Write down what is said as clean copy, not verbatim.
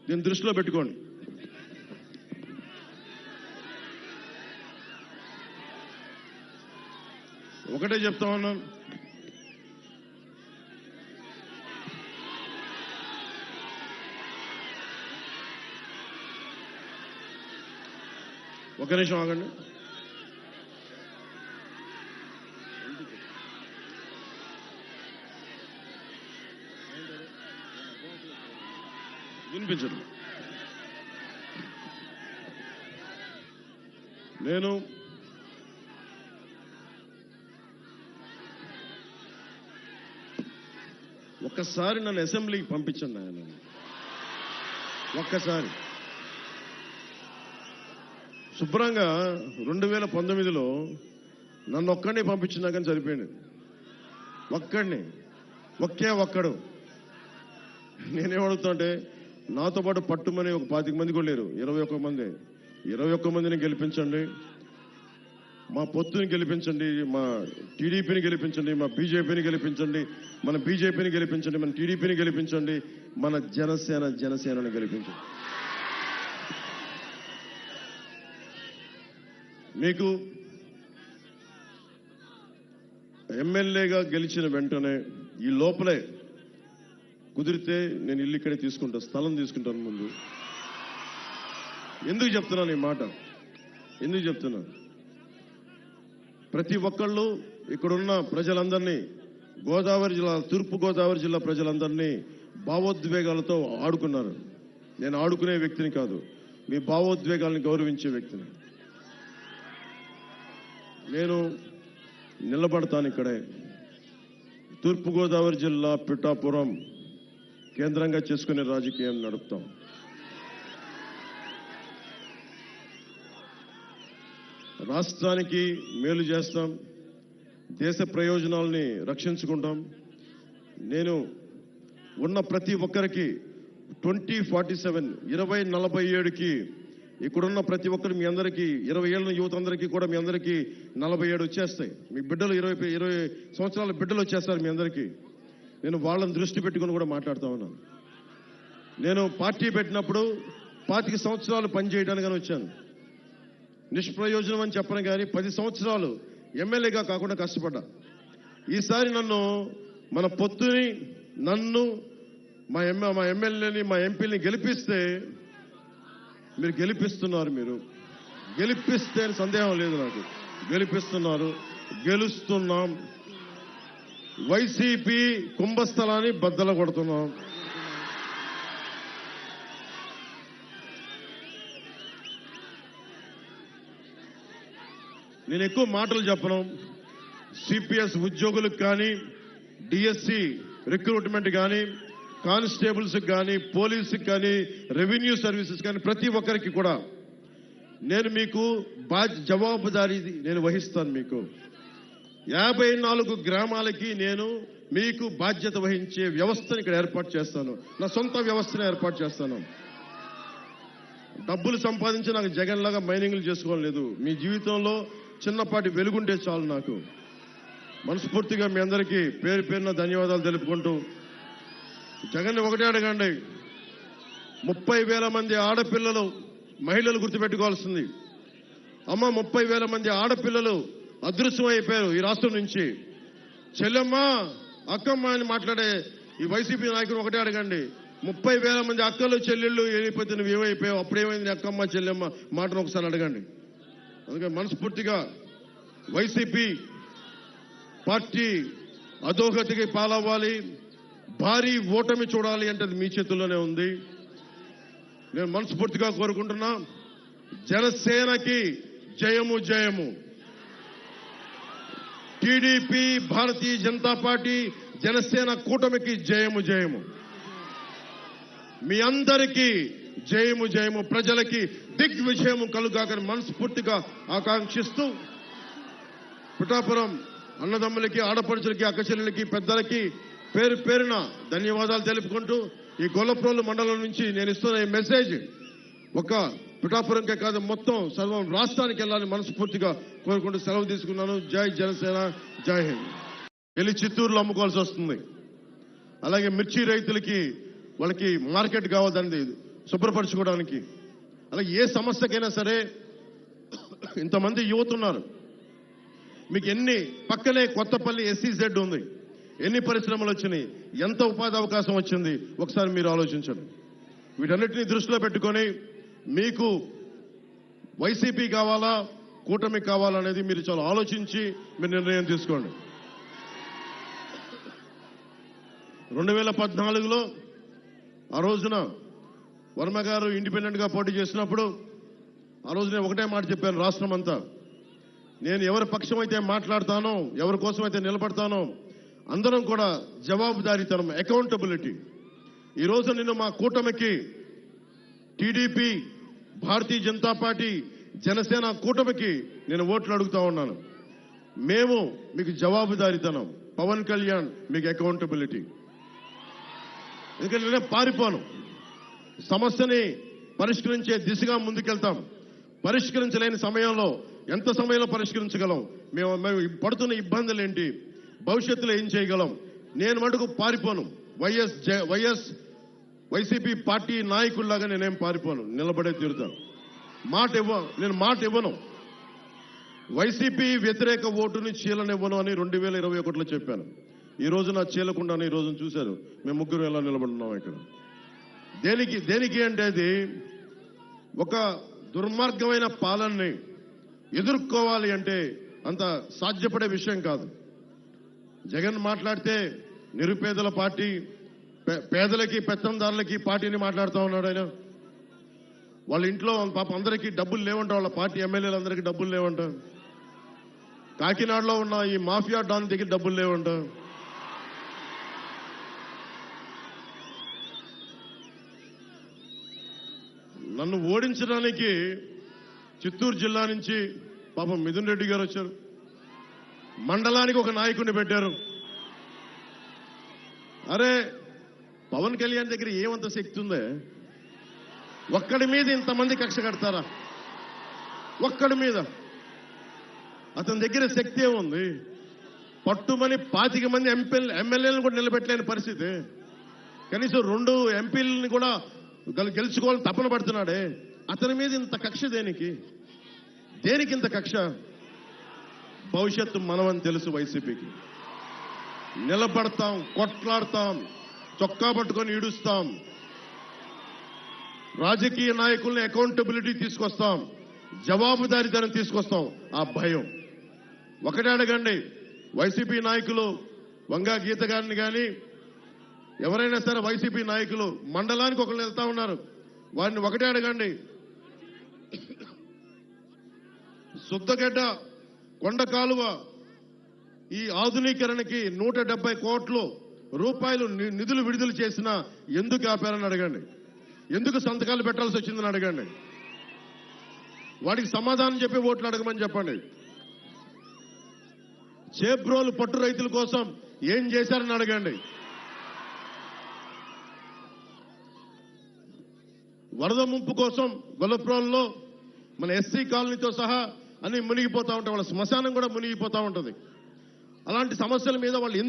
దీన్ని దృష్టిలో పెట్టుకోండి. ఒకటే చెప్తా ఉన్నాను, ఒక నిమిషం ఆగండి. వినిపించదు. నేను ఒక్కసారి నన్ను అసెంబ్లీకి పంపించండి ఆయన, ఒక్కసారి. శుభ్రంగా 2019లో నన్ను ఒక్కడిని పంపించినా కానీ సరిపోయింది. ఒక్కడు. నేనేమడుగుతా అంటే, నాతో పాటు పట్టుమని ఒక 25 మంది కూడా లేరు, 21 మందిని గెలిపించండి, మా పొత్తుని గెలిపించండి, మా టీడీపీని గెలిపించండి, మా బీజేపీని గెలిపించండి, మన బీజేపీని గెలిపించండి, మన టీడీపీని గెలిపించండి, మన జనసేనని గెలిపించండి. మీకు ఎమ్మెల్యేగా గెలిచిన వెంటనే ఈ లోపలే కుదిరితే నేను ఇల్లు ఇక్కడే తీసుకుంటా, స్థలం తీసుకుంటాను ముందు. ఎందుకు చెప్తున్నాను ఈ మాట? ఎందుకు చెప్తున్నాను? ప్రతి ఒక్కళ్ళు ఇక్కడున్న ప్రజలందరినీ, తూర్పు గోదావరి జిల్లా ప్రజలందరినీ భావోద్వేగాలతో ఆడుకున్నారు. నేను ఆడుకునే వ్యక్తిని కాదు, మీ భావోద్వేగాలను గౌరవించే వ్యక్తిని. నేను నిలబడతాను ఇక్కడే. తూర్పుగోదావరి జిల్లా పిఠాపురం కేంద్రంగా చేసుకునే రాజకీయం నడుపుతాం. రాష్ట్రానికి మేలు చేస్తాం, దేశ ప్రయోజనాల్ని రక్షించుకుంటాం. నేను ఉన్న ప్రతి ఒక్కరికి 2047 2047కి ఇక్కడున్న ప్రతి ఒక్కరు మీ అందరికీ 20 ఏళ్ళ యువత అందరికీ కూడా మీ అందరికీ 47 వచ్చేస్తాయి. మీ బిడ్డలు 20 సంవత్సరాల బిడ్డలు వచ్చేస్తారు మీ అందరికీ. నేను వాళ్ళని దృష్టి పెట్టుకుని కూడా మాట్లాడుతూ ఉన్నాను. నేను పార్టీ పెట్టినప్పుడు 25 సంవత్సరాలు పనిచేయడానికని వచ్చాను. నిష్ప్రయోజనం అని చెప్పను కానీ 10 సంవత్సరాలు ఎమ్మెల్యేగా కాకుండా కష్టపడ్డా. ఈసారి మన పొత్తుని, నన్ను, మా ఎమ్మెల్యేని, మా ఎంపీని గెలిపిస్తే, మీరు గెలిపిస్తున్నారు, మీరు గెలిపిస్తే సందేహం లేదు నాకు, గెలిపిస్తున్నారు, గెలుస్తున్నాం. వైసీపీ కుంభస్థలాన్ని బద్దల కొడుతున్నాం. నేను ఎక్కువ మాటలు చెప్పను. సిపిఎస్ ఉద్యోగులకు కానీ, డిఎస్సి రిక్రూట్మెంట్ కానీ, కానిస్టేబుల్స్ కానీ, పోలీసుకి కానీ, రెవెన్యూ సర్వీసెస్ కానీ ప్రతి ఒక్కరికి కూడా నేను మీకు జవాబుదారీ నేను వహిస్తాను. మీకు 54 గ్రామాలకి నేను మీకు బాధ్యత వహించే వ్యవస్థను ఇక్కడ ఏర్పాటు చేస్తాను. నా సొంత వ్యవస్థను ఏర్పాటు చేస్తాను. డబ్బులు సంపాదించి నాకు జగన్ లాగా మైనింగ్లు చేసుకోలేదు. మీ జీవితంలో చిన్నపాటి వెలుగుంటే చాలు నాకు. మనస్ఫూర్తిగా మీ అందరికీ పేరు పేరున ధన్యవాదాలు తెలుపుకుంటూ, జగన్ ఒకటే అడగండి, 30,000 మంది ఆడపిల్లలు, మహిళలు గుర్తుపెట్టుకోవాల్సింది. అమ్మ, 30,000 మంది ఆడపిల్లలు అదృశ్యం అయిపోయారు ఈ రాష్ట్రం నుంచి. చెల్లెమ్మ, అక్కమ్మ అని మాట్లాడే ఈ వైసీపీ నాయకులు ఒకటే అడగండి, 30,000 మంది అక్కలు చెల్లెళ్ళు వెళ్ళిపోతే నువ్వు ఏమైపోయావు, అప్పుడేమైంది అక్కమ్మ చెల్లెమ్మ మాటను ఒకసారి అడగండి. అందుకని మనస్ఫూర్తిగా వైసీపీ పార్టీ అధోగతికి పాలవ్వాలి, భారీ ఓటమి చూడాలి అంటే అది మీ చేతుల్లోనే ఉంది. నేను మనస్ఫూర్తిగా కోరుకుంటున్నా, జనసేనకి జయము జయము. టీడీపీ, భారతీయ జనతా పార్టీ, జనసేన కూటమికి జయము జయము. మీ అందరికీ జయము జయము. ప్రజలకి దిగ్విజయము కలుగాకని మనస్ఫూర్తిగా ఆకాంక్షిస్తూ, పిఠాపురం అన్నదమ్ములకి, ఆడపడుచులకి, అక్కచెల్లెలకి, పెద్దలకి పేరు పేరున ధన్యవాదాలు తెలుపుకుంటూ, ఈ గొల్లప్రోలు మండలం నుంచి నేను ఇస్తున్న ఈ మెసేజ్ ఒక పిఠాపురంకే కాదు, మొత్తం సర్వం రాష్ట్రానికి వెళ్ళాలని మనస్ఫూర్తిగా కోరుకుంటూ సెలవు తీసుకున్నాను. జై జనసేన, జై హింద్. వెళ్ళి చిత్తూరులో అమ్ముకోవాల్సి వస్తుంది. అలాగే మిర్చి రైతులకి వాళ్ళకి మార్కెట్ కావాలని శుభ్రపరచుకోవడానికి. అలా ఏ సమస్యకైనా సరే ఇంతమంది యువత ఉన్నారు. మీకు ఎన్ని పక్కనే కొత్తపల్లి SEZ ఉంది, ఎన్ని పరిశ్రమలు వచ్చినాయి, ఎంత ఉపాధి అవకాశం వచ్చింది ఒకసారి మీరు ఆలోచించండి. వీటన్నిటిని దృష్టిలో పెట్టుకొని మీకు వైసీపీ కావాలా కూటమి కావాలనేది మీరు చాలా ఆలోచించి మీరు నిర్ణయం తీసుకోండి. 2014లో ఆ రోజున వర్మ గారు ఇండిపెండెంట్గా పోటీ చేసినప్పుడు ఆ రోజు నేను ఒకటే మాట చెప్పాను, రాష్ట్రం అంతా నేను ఎవరి పక్షం అయితే మాట్లాడతానో, ఎవరి కోసం అయితే నిలబడతానో అందరం కూడా జవాబుదారీతనం, అకౌంటబిలిటీ. ఈరోజు నేను మా కూటమికి టీడీపీ, భారతీయ జనతా పార్టీ, జనసేన కూటమికి నేను ఓట్లు అడుగుతా ఉన్నాను. మేము మీకు జవాబుదారీతనం, పవన్ కళ్యాణ్ మీకు అకౌంటబిలిటీ. ఎందుకంటే నేను పారిపోను, సమస్యని పరిష్కరించే దిశగా ముందుకెళ్తాం. పరిష్కరించలేని సమయంలో ఎంత సమయంలో పరిష్కరించగలం, మేము పడుతున్న ఇబ్బందులు ఏంటి, భవిష్యత్తులో ఏం చేయగలం, నేను మటుకు పారిపోను. వైసీపీ పార్టీ నాయకుల్లాగా నేనేం పారిపోను, నిలబడే తీరుతాను. నేను మాట ఇవ్వను. వైసీపీ వ్యతిరేక ఓటుని చీలనివ్వను అని 2021లో చెప్పాను. ఈ రోజు నా చీలకుండానే ఈ రోజున చూశారు మేము ముగ్గురు ఎలా నిలబడున్నాం ఇక్కడ. దేనికి అంటే అది ఒక దుర్మార్గమైన పాలనని ఎదుర్కోవాలి అంటే అంత సాధ్యపడే విషయం కాదు. జగన్ మాట్లాడితే నిరుపేదల పార్టీ, పేదలకి పెత్తందారులకి పార్టీని మాట్లాడుతూ ఉన్నాడు ఆయన. వాళ్ళ ఇంట్లో పాప అందరికీ డబ్బులు లేవంట, వాళ్ళ పార్టీ ఎమ్మెల్యేలందరికీ డబ్బులు లేవంట. కాకినాడలో ఉన్న ఈ మాఫియా డాన్ దగ్గర డబ్బులు లేవంట. నన్ను ఓడించడానికి చిత్తూరు జిల్లా నుంచి పాపం మిథున్ రెడ్డి గారు వచ్చారు. మండలానికి ఒక నాయకుడిని పెట్టారు. అరే పవన్ కళ్యాణ్ దగ్గర ఏమంత శక్తి ఉందే, ఒక్కడి మీద ఇంతమంది కక్ష కడతారా? ఒక్కడి మీద అతని దగ్గర శక్తి ఏముంది? పట్టుమని 25 మంది ఎమ్మెల్యేలను కూడా నిలబెట్టలేని పరిస్థితి. కనీసం 2 ఎంపీలని కూడా గెలుచుకోవాలని తపన పడుతున్నాడే, అతని మీద ఇంత కక్ష దేనికి ఇంత కక్ష? భవిష్యత్తు మనమని తెలుసు. వైసీపీకి నిలబడతాం, కొట్లాడతాం, చొక్కా పట్టుకొని ఈడుస్తాం. రాజకీయ నాయకుల్ని అకౌంటబిలిటీ తీసుకొస్తాం, జవాబుదారీతనం తీసుకొస్తాం. ఆ భయం ఒకటే అడగండి. వైసీపీ నాయకులు వంగా గీత గారిని కానీ ఎవరైనా సరే వైసీపీ నాయకులు మండలానికి ఒకళ్ళు వెళ్తా ఉన్నారు, వారిని ఒకటే అడగండి. సుద్దగడ్డ కొండ కాలువ ఈ ఆధునీకరణకి 170 కోట్ల రూపాయలు నిధులు విడుదల చేసినా ఎందుకు ఆపారని అడగండి. ఎందుకు సంతకాలు పెట్టాల్సి వచ్చిందని అడగండి. వాడికి సమాధానం చెప్పి ఓట్లు అడగమని చెప్పండి. చేబ్రోలు పట్టు రైతుల కోసం ఏం చేశారని అడగండి. వరద ముంపు కోసం గొల్లప్రోల్లో మన SC కాలనీతో సహా అన్ని మునిగిపోతా ఉంటాయి. వాళ్ళ శ్మశానం కూడా మునిగిపోతా ఉంటుంది. అలాంటి సమస్యల మీద వాళ్ళు ఎందుకు